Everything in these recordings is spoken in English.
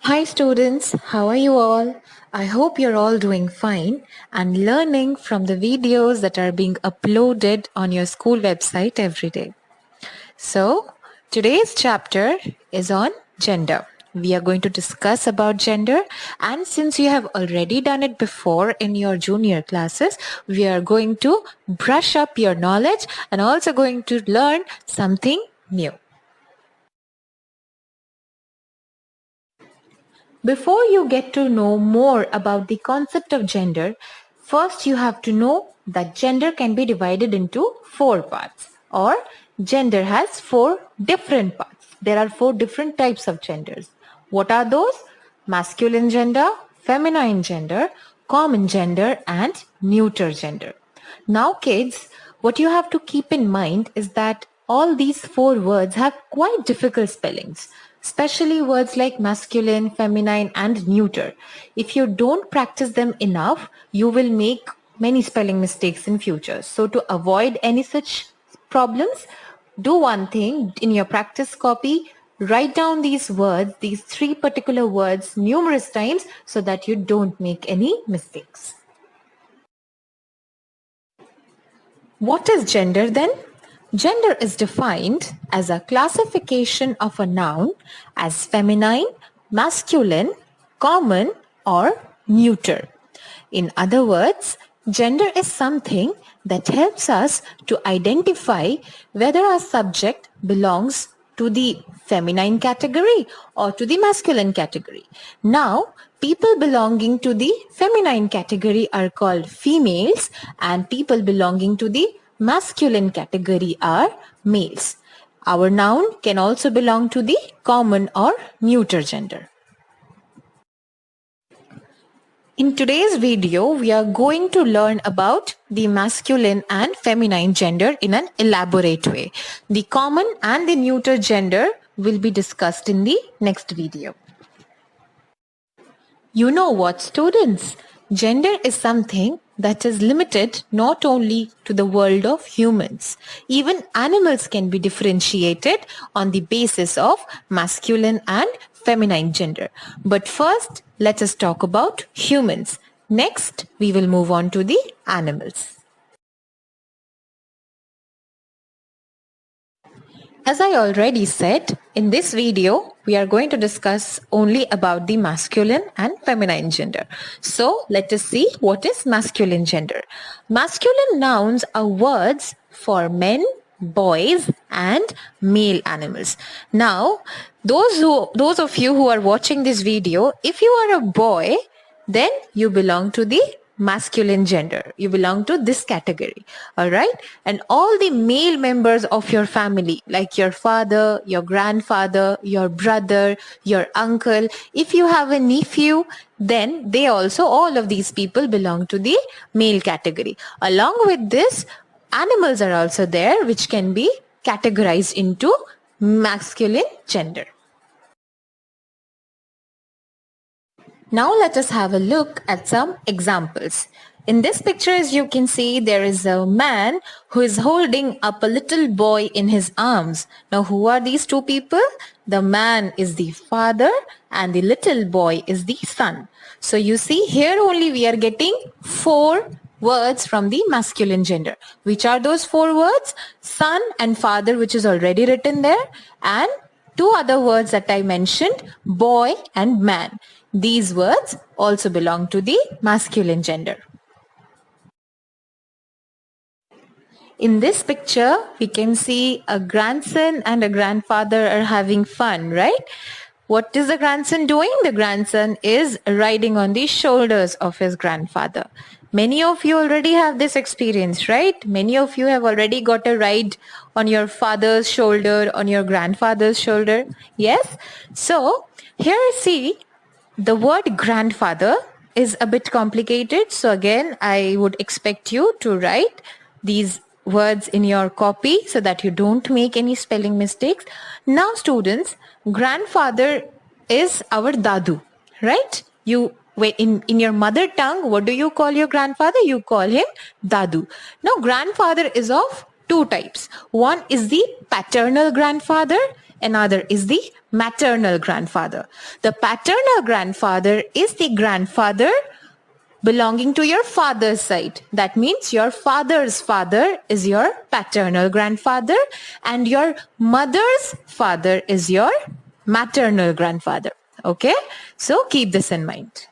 Hi students, how are you all? I hope you're all doing fine and learning from the videos that are being uploaded on your school website every day. So, today's chapter is on gender. We are going to discuss about gender, and since you have already done it before in your junior classes, we are going to brush up your knowledge and also going to learn something new. Before you get to know more about the concept of gender, first you have to know that gender can be divided into four parts, or gender has four different parts. There are four different types of genders. What are those? Masculine gender, feminine gender, common gender, and neuter gender. Now kids, what you have to keep in mind is that all these four words have quite difficult spellings, especially words like masculine, feminine, and neuter. If you don't practice them enough, you will make many spelling mistakes in future. So to avoid any such problems, do one thing in your practice copy, write down these words, these three particular words numerous times so that you don't make any mistakes. What is gender then? Gender is defined as a classification of a noun as feminine, masculine, common, or neuter. In other words, gender is something that helps us to identify whether a subject belongs to the feminine category or to the masculine category. Now, people belonging to the feminine category are called females and people belonging to the masculine category are males. Our noun can also belong to the common or neuter gender. In today's video, we are going to learn about the masculine and feminine gender in an elaborate way. The common and the neuter gender will be discussed in the next video. You know what, students? Gender is something that is limited not only to the world of humans. Even animals can be differentiated on the basis of masculine and feminine gender. But first, let us talk about humans. Next, we will move on to the animals. As I already said, in this video, we are going to discuss only about the masculine and feminine gender. So let us see what is masculine gender. Masculine nouns are words for men, boys, and male animals. Now, those of you who are watching this video, if you are a boy, then you belong to the masculine gender. You belong to this category. All right. And all the male members of your family, like your father, your grandfather, your brother, your uncle, if you have a nephew, then they also, all of these people belong to the male category. Along with this, animals are also there, which can be categorized into masculine gender. Now let us have a look at some examples. In this picture, as you can see, there is a man who is holding up a little boy in his arms. Now, who are these two people? The man is the father and the little boy is the son. So you see, here only we are getting four words from the masculine gender. Which are those four words? Son and father, which is already written there, and two other words that I mentioned, boy and man. These words also belong to the masculine gender. In this picture, we can see a grandson and a grandfather are having fun, right? What is the grandson doing? The grandson is riding on the shoulders of his grandfather. Many of you already have this experience, right? Many of you have already got a ride on your father's shoulder, on your grandfather's shoulder. Yes? So, here see, the word grandfather is a bit complicated. So again, I would expect you to write these words in your copy so that you don't make any spelling mistakes. Now students, grandfather is our dadu, right? In your mother tongue, what do you call your grandfather? You call him dadu. Now grandfather is of two types. One is the paternal grandfather, another is the maternal grandfather. The paternal grandfather is the grandfather belonging to your father's side. That means your father's father is your paternal grandfather and your mother's father is your maternal grandfather. Okay, so keep this in mind.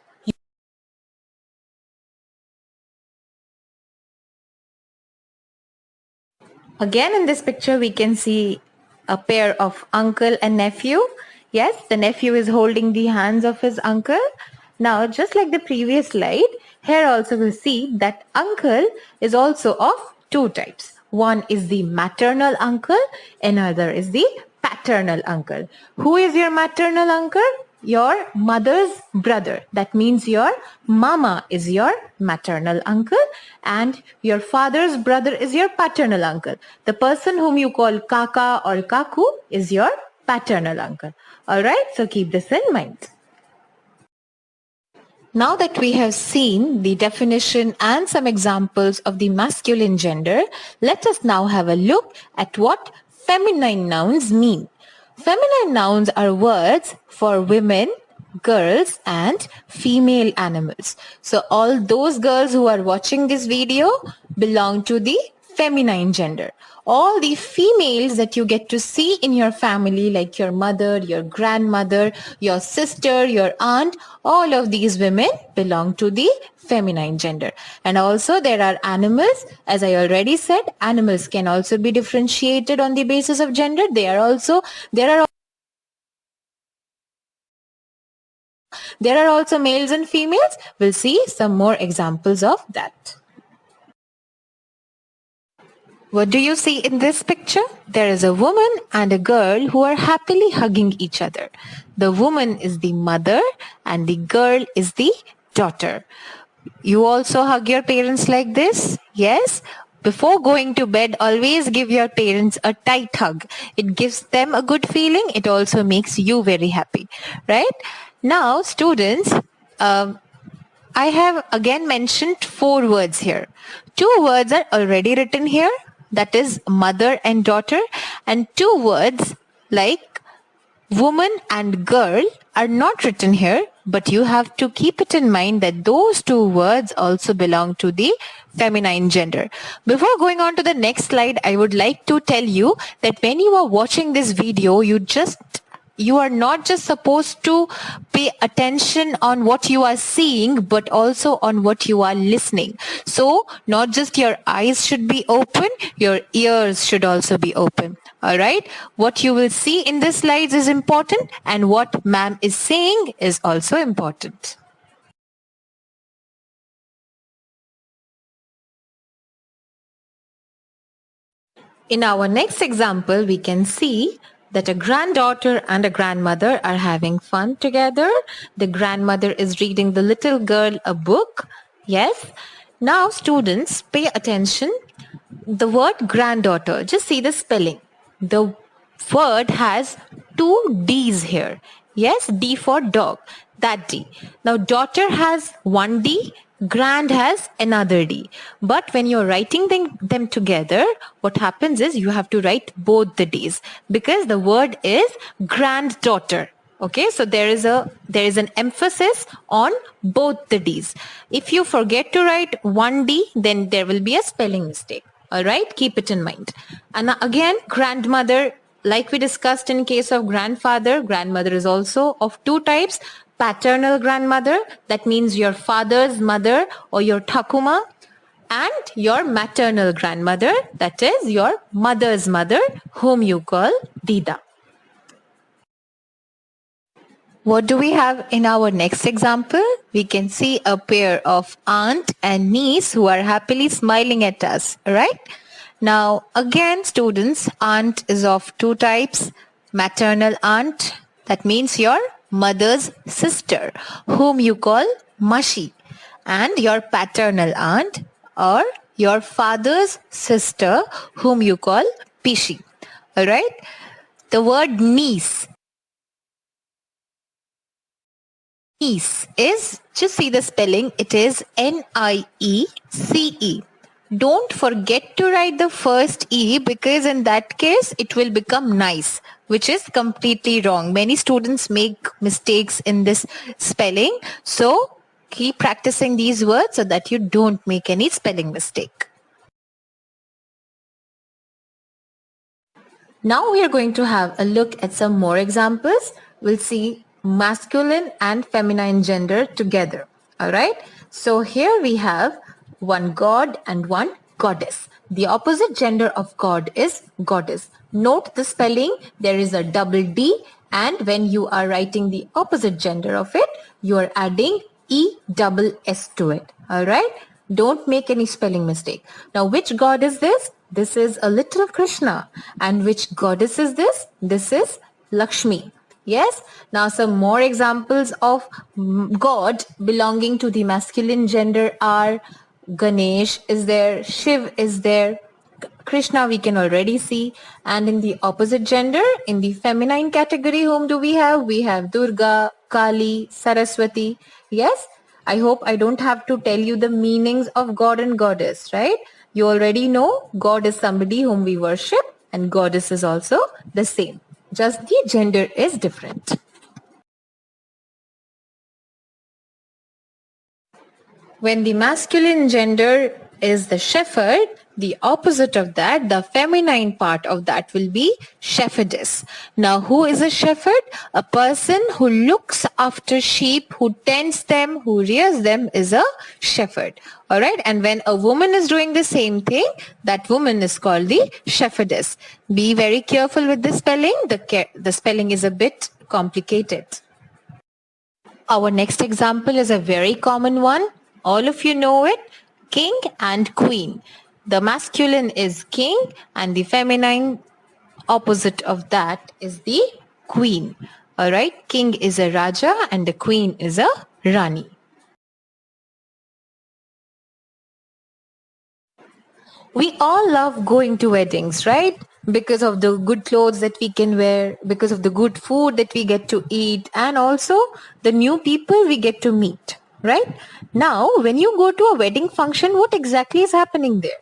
Again, in this picture, we can see a pair of uncle and nephew. Yes, the nephew is holding the hands of his uncle. Now, just like the previous slide, here also we see that uncle is also of two types. One is the maternal uncle, another is the paternal uncle. Who is your maternal uncle? Your mother's brother. That means your mama is your maternal uncle and your father's brother is your paternal uncle. The person whom you call kaka or kaku is your paternal uncle. Alright, so keep this in mind. Now that we have seen the definition and some examples of the masculine gender, let us now have a look at what feminine nouns mean. Feminine nouns are words for women, girls and female animals. So all those girls who are watching this video belong to the feminine gender. All the females that you get to see in your family, like your mother, your grandmother, your sister, your aunt, all of these women belong to the feminine gender. And also there are animals, as I already said, animals can also be differentiated on the basis of gender. There are also males and females. We'll see some more examples of that. What do you see in this picture? There is a woman and a girl who are happily hugging each other. The woman is the mother and the girl is the daughter. You also hug your parents like this? Yes? Before going to bed, always give your parents a tight hug. It gives them a good feeling. It also makes you very happy, right? Now, students, I have again mentioned 4 words here. 2 words are already written here. That is mother and daughter. And 2 words like woman and girl are not written here, but you have to keep it in mind that those 2 words also belong to the feminine gender. Before going on to the next slide, I would like to tell you that when you are watching this video, you are not just supposed to pay attention on what you are seeing, but also on what you are listening. So not just your eyes should be open, your ears should also be open. All right. What you will see in this slides is important, and what ma'am is saying is also important. In our next example, we can see that a granddaughter and a grandmother are having fun together. The grandmother is reading the little girl a book. Yes. Now students, pay attention. The word granddaughter, just see the spelling. The word has 2 D's here. Yes, D for dog, that D. Now daughter has 1 D, grand has another D. But when you're writing them together, what happens is you have to write both the D's because the word is granddaughter. Okay, so there is an emphasis on both the D's. If you forget to write 1 D, then there will be a spelling mistake. All right, keep it in mind. And again, grandmother, like we discussed in case of grandfather, grandmother is also of 2 types. Paternal grandmother, that means your father's mother or your Thakuma, and your maternal grandmother, that is your mother's mother, whom you call Dida. What do we have in our next example? We can see a pair of aunt and niece who are happily smiling at us, right? Now, again, students, aunt is of 2 types. Maternal aunt, that means your mother's sister, whom you call Mashi, and your paternal aunt or your father's sister, whom you call Pishi. All right? The word niece. Niece is, just see the spelling, it is N-I-E-C-E. Don't forget to write the first E because in that case it will become nice. which is completely wrong. Many students make mistakes in this spelling. So keep practicing these words so that you don't make any spelling mistake. Now we are going to have a look at some more examples. We'll see masculine and feminine gender together. Alright, so here we have one god and one goddess. The opposite gender of god is goddess. Note the spelling, there is a double D, and when you are writing the opposite gender of it, you are adding E-double-S to it. Alright, don't make any spelling mistake. Now which god is this? This is a little Krishna. And which goddess is this? This is Lakshmi. Yes. Now some more examples of god belonging to the masculine gender are Ganesh is there, Shiv is there, Krishna we can already see. And in the opposite gender, in the feminine category, whom do we have? We have Durga, Kali, Saraswati. Yes. I hope I don't have to tell you the meanings of god and goddess, right? You already know god is somebody whom we worship and goddess is also the same. Just the gender is different. When the masculine gender is the shepherd, the opposite of that, the feminine part of that will be shepherdess. Now, who is a shepherd? A person who looks after sheep, who tends them, who rears them is a shepherd. Alright, and when a woman is doing the same thing, that woman is called the shepherdess. Be very careful with the spelling. The spelling is a bit complicated. Our next example is a very common one. All of you know it, king and queen. The masculine is king and the feminine opposite of that is the queen. Alright, king is a Raja and the queen is a Rani. We all love going to weddings, right? Because of the good clothes that we can wear, because of the good food that we get to eat, and also the new people we get to meet, right? Now, when you go to a wedding function, what exactly is happening there?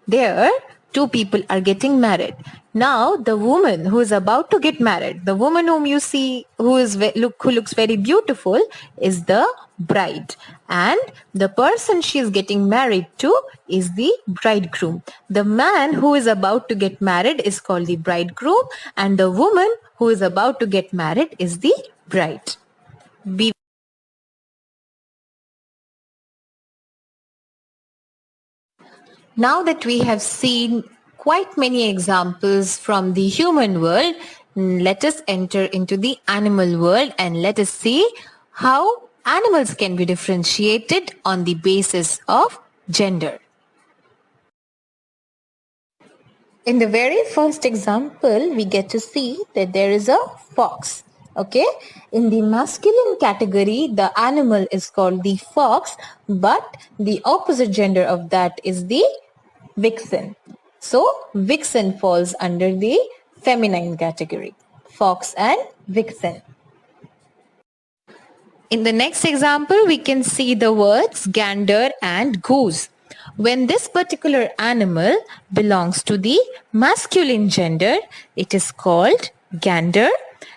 There, two people are getting married. Now, the woman who is about to get married, the woman whom you see who looks very beautiful is the bride. And the person she is getting married to is the bridegroom. The man who is about to get married is called the bridegroom and the woman who is about to get married is the bride. Now that we have seen quite many examples from the human world, let us enter into the animal world and let us see how animals can be differentiated on the basis of gender. In the very first example, we get to see that there is a fox. Okay, in the masculine category, the animal is called the fox, but the opposite gender of that is the vixen. So, vixen falls under the feminine category. Fox and vixen. In the next example, we can see the words gander and goose. When this particular animal belongs to the masculine gender, it is called gander.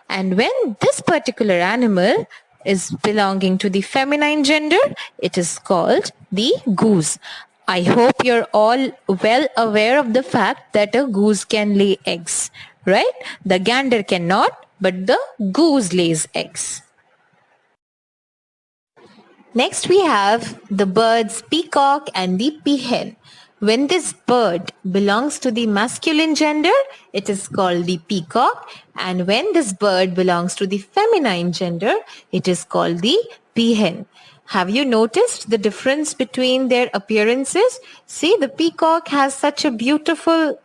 And when this particular animal is belonging to the feminine gender, it is called the goose. I hope you're all well aware of the fact that a goose can lay eggs, right? The gander cannot, but the goose lays eggs. Next we have the birds peacock and the peahen. When this bird belongs to the masculine gender, it is called the peacock. And when this bird belongs to the feminine gender, it is called the peahen. Have you noticed the difference between their appearances? See, the peacock has such a beautiful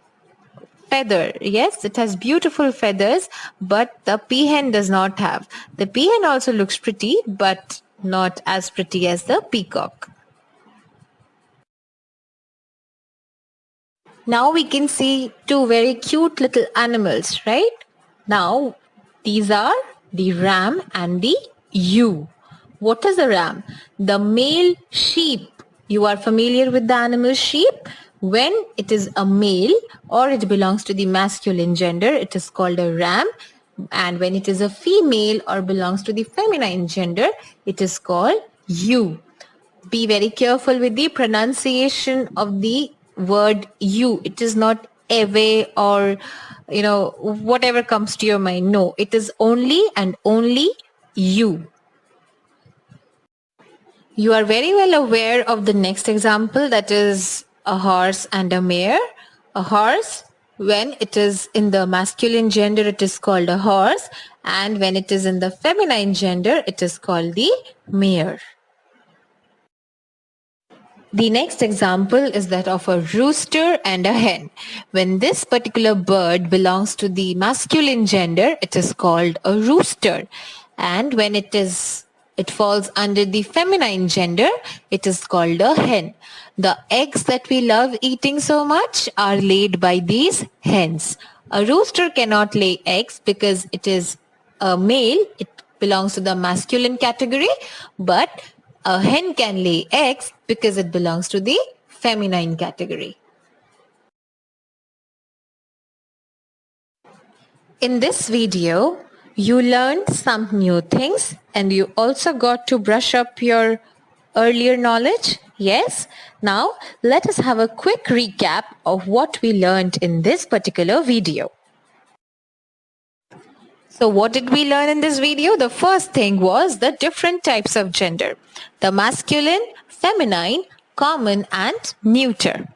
feather. Yes, it has beautiful feathers, but the peahen does not have. The peahen also looks pretty, but not as pretty as the peacock. Now we can see two very cute little animals, right? Now, these are the ram and the ewe. What is a ram? The male sheep. You are familiar with the animal sheep? When it is a male or it belongs to the masculine gender, it is called a ram. And when it is a female or belongs to the feminine gender, it is called you. Be very careful with the pronunciation of the word you. It is not eve or whatever comes to your mind. No, it is only and only you. You are very well aware of the next example, that is a horse and a mare. A horse, when it is in the masculine gender, it is called a horse, and when it is in the feminine gender, it is called the mare. The next example is that of a rooster and a hen. When this particular bird belongs to the masculine gender, it is called a rooster. And when it falls under the feminine gender, it is called a hen. The eggs that we love eating so much are laid by these hens. A rooster cannot lay eggs because it is a male. It belongs to the masculine category, but a hen can lay eggs because it belongs to the feminine category. In this video, you learned some new things and you also got to brush up your earlier knowledge. Yes? Now, let us have a quick recap of what we learned in this particular video. So what did we learn in this video? The first thing was the different types of gender. The masculine, feminine, common and neuter.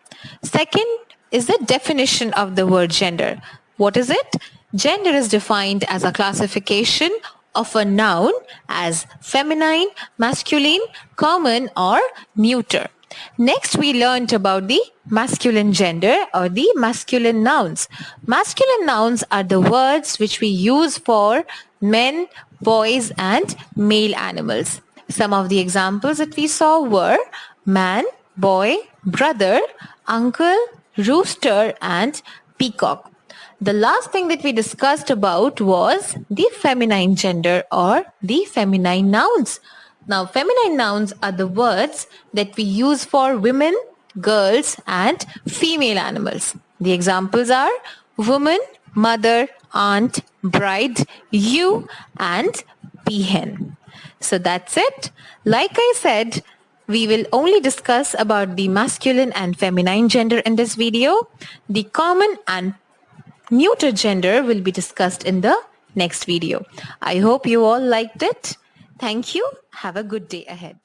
Second is the definition of the word gender. What is it? Gender is defined as a classification of a noun as feminine, masculine, common or neuter. Next, we learned about the masculine gender or the masculine nouns. Masculine nouns are the words which we use for men, boys and male animals. Some of the examples that we saw were man, boy, brother, uncle, rooster and peacock. The last thing that we discussed about was the feminine gender or the feminine nouns. Now, feminine nouns are the words that we use for women, girls and female animals. The examples are woman, mother, aunt, bride, ewe and peahen. So that's it. Like I said, we will only discuss about the masculine and feminine gender in this video. The common and neuter gender will be discussed in the next video. I hope you all liked it. Thank you. Have a good day ahead.